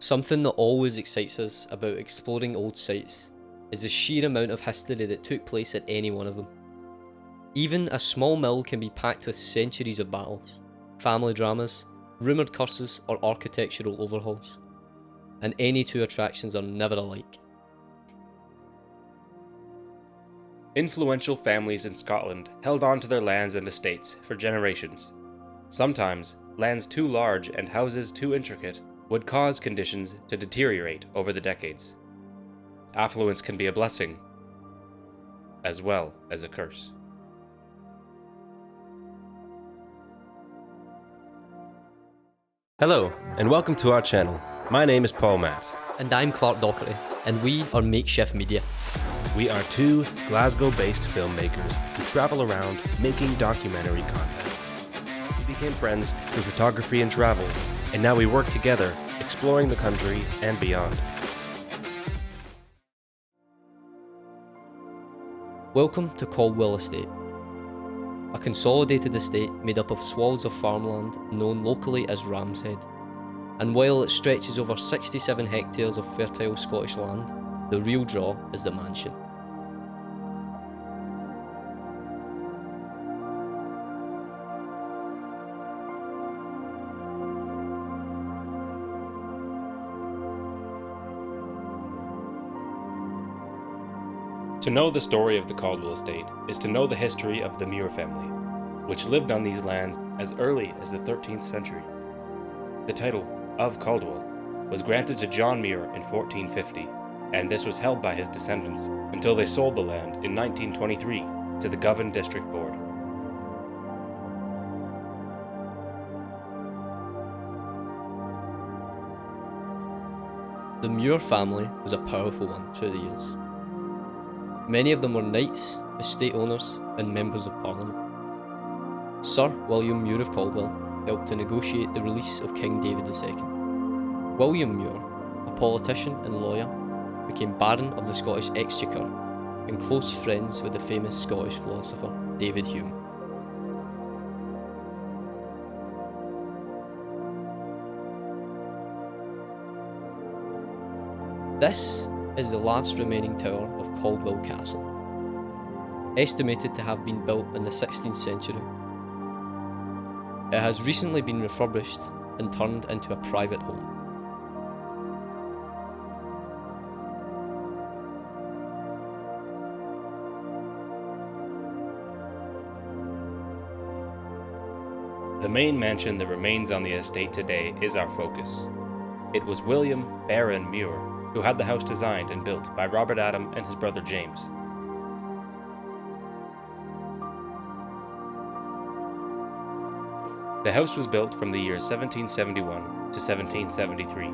Something that always excites us about exploring old sites is the sheer amount of history that took place at any one of them. Even a small mill can be packed with centuries of battles, family dramas, rumoured curses or architectural overhauls, and any two attractions are never alike. Influential families in Scotland held on to their lands and estates for generations. Sometimes, lands too large and houses too intricate would cause conditions to deteriorate over the decades. Affluence can be a blessing, as well as a curse. Hello, and welcome to our channel. My name is Paul Matt. And I'm Clark Dockery, and we are Makeshift Media. We are two Glasgow-based filmmakers who travel around making documentary content. We became friends through photography and travel, and now we work together, exploring the country and beyond. Welcome to Caldwell Estate, a consolidated estate made up of swaths of farmland known locally as Ram's Head. And while it stretches over 67 hectares of fertile Scottish land, the real draw is the mansion. To know the story of the Caldwell Estate is to know the history of the Muir family, which lived on these lands as early as the 13th century. The title of Caldwell was granted to John Muir in 1450, and this was held by his descendants until they sold the land in 1923 to the Govan District Board. The Muir family was a powerful one through the years. Many of them were knights, estate owners, and members of Parliament. Sir William Muir of Caldwell helped to negotiate the release of King David II. William Muir, a politician and lawyer, became Baron of the Scottish Exchequer and close friends with the famous Scottish philosopher David Hume. This is the last remaining tower of Caldwell Castle, estimated to have been built in the 16th century. It has recently been refurbished and turned into a private home. The main mansion that remains on the estate today is our focus. It was William Baron Muir who had the house designed and built by Robert Adam and his brother James. The house was built from the years 1771 to 1773.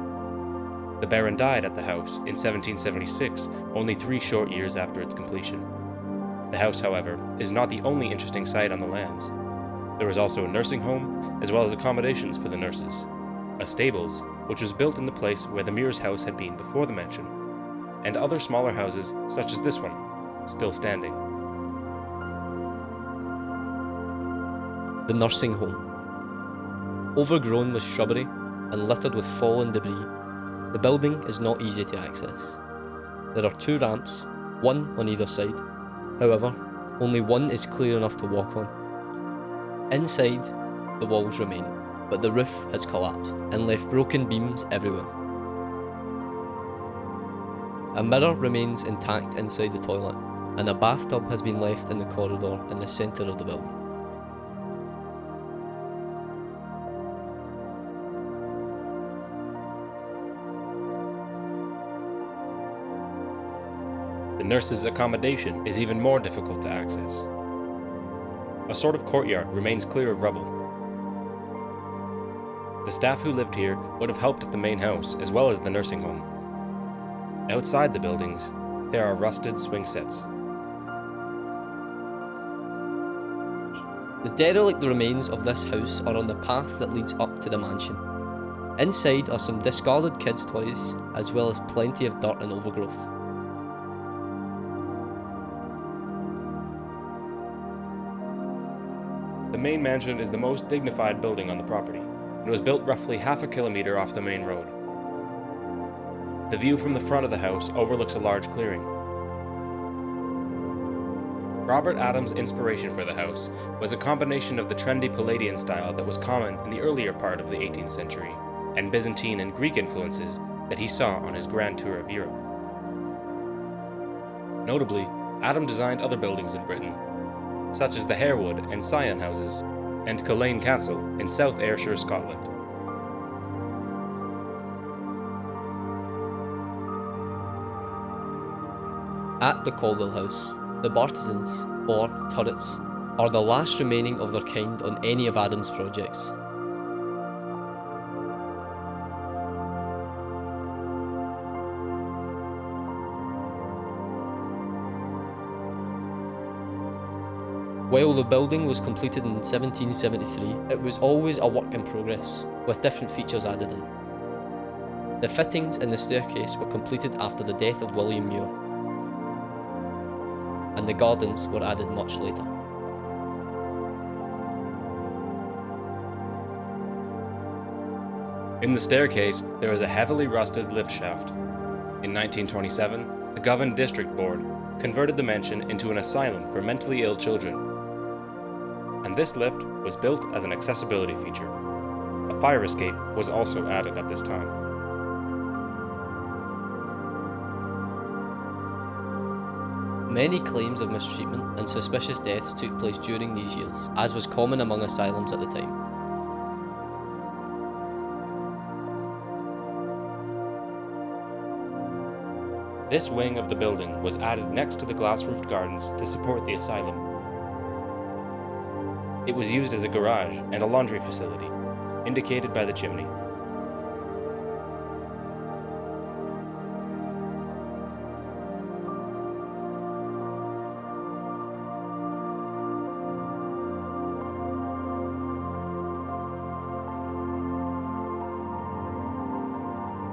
The Baron died at the house in 1776, only 3 short years after its completion. The house, however, is not the only interesting site on the lands. There is also a nursing home, as well as accommodations for the nurses, a stables, which was built in the place where the Muir's house had been before the mansion, and other smaller houses such as this one, still standing. The nursing home. Overgrown with shrubbery and littered with fallen debris, the building is not easy to access. There are 2 ramps, one on either side. However, only one is clear enough to walk on. Inside, the walls remain, but the roof has collapsed and left broken beams everywhere. A mirror remains intact inside the toilet, and a bathtub has been left in the corridor in the centre of the building. The nurses' accommodation is even more difficult to access. A sort of courtyard remains clear of rubble. The staff who lived here would have helped at the main house as well as the nursing home. Outside the buildings, there are rusted swing sets. The derelict remains of this house are on the path that leads up to the mansion. Inside are some discarded kids' toys, as well as plenty of dirt and overgrowth. The main mansion is the most dignified building on the property. It was built roughly half a kilometre off the main road. The view from the front of the house overlooks a large clearing. Robert Adams' inspiration for the house was a combination of the trendy Palladian style that was common in the earlier part of the 18th century, and Byzantine and Greek influences that he saw on his grand tour of Europe. Notably, Adam designed other buildings in Britain, such as the Harewood and Syon houses, and Culzean Castle in South Ayrshire, Scotland. At the Caldwell House, the Bartizans, or turrets, are the last remaining of their kind on any of Adam's projects. While the building was completed in 1773, it was always a work in progress, with different features added in. The fittings in the staircase were completed after the death of William Muir, and the gardens were added much later. In the staircase, there is a heavily rusted lift shaft. In 1927, the Govan District Board converted the mansion into an asylum for mentally ill children, and this lift was built as an accessibility feature. A fire escape was also added at this time. Many claims of mistreatment and suspicious deaths took place during these years, as was common among asylums at the time. This wing of the building was added next to the glass-roofed gardens to support the asylum. It was used as a garage and a laundry facility, indicated by the chimney.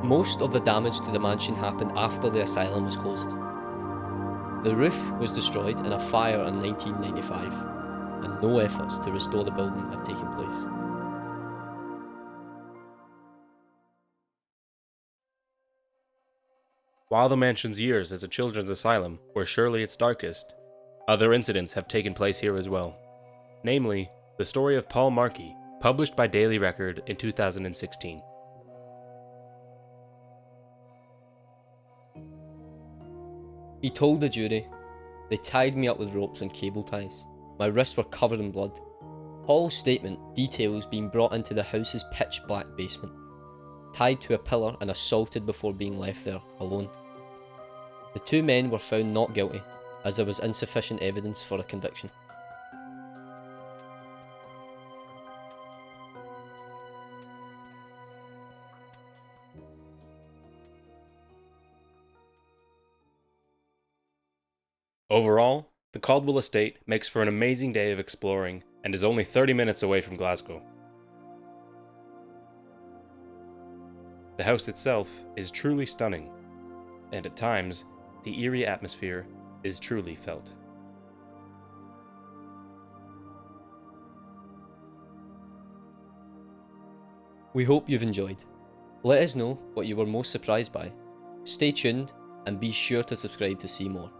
Most of the damage to the mansion happened after the asylum was closed. The roof was destroyed in a fire in 1995, and no efforts to restore the building have taken place. While the mansion's years as a children's asylum were surely its darkest, other incidents have taken place here as well. Namely, the story of Paul Markey, published by Daily Record in 2016. He told the jury, "They tied me up with ropes and cable ties. My wrists were covered in blood." Paul's statement details being brought into the house's pitch-black basement, tied to a pillar and assaulted before being left there alone. The two men were found not guilty, as there was insufficient evidence for a conviction. Overall, the Caldwell Estate makes for an amazing day of exploring and is only 30 minutes away from Glasgow. The house itself is truly stunning, and at times, the eerie atmosphere is truly felt. We hope you've enjoyed. Let us know what you were most surprised by. Stay tuned and be sure to subscribe to see more.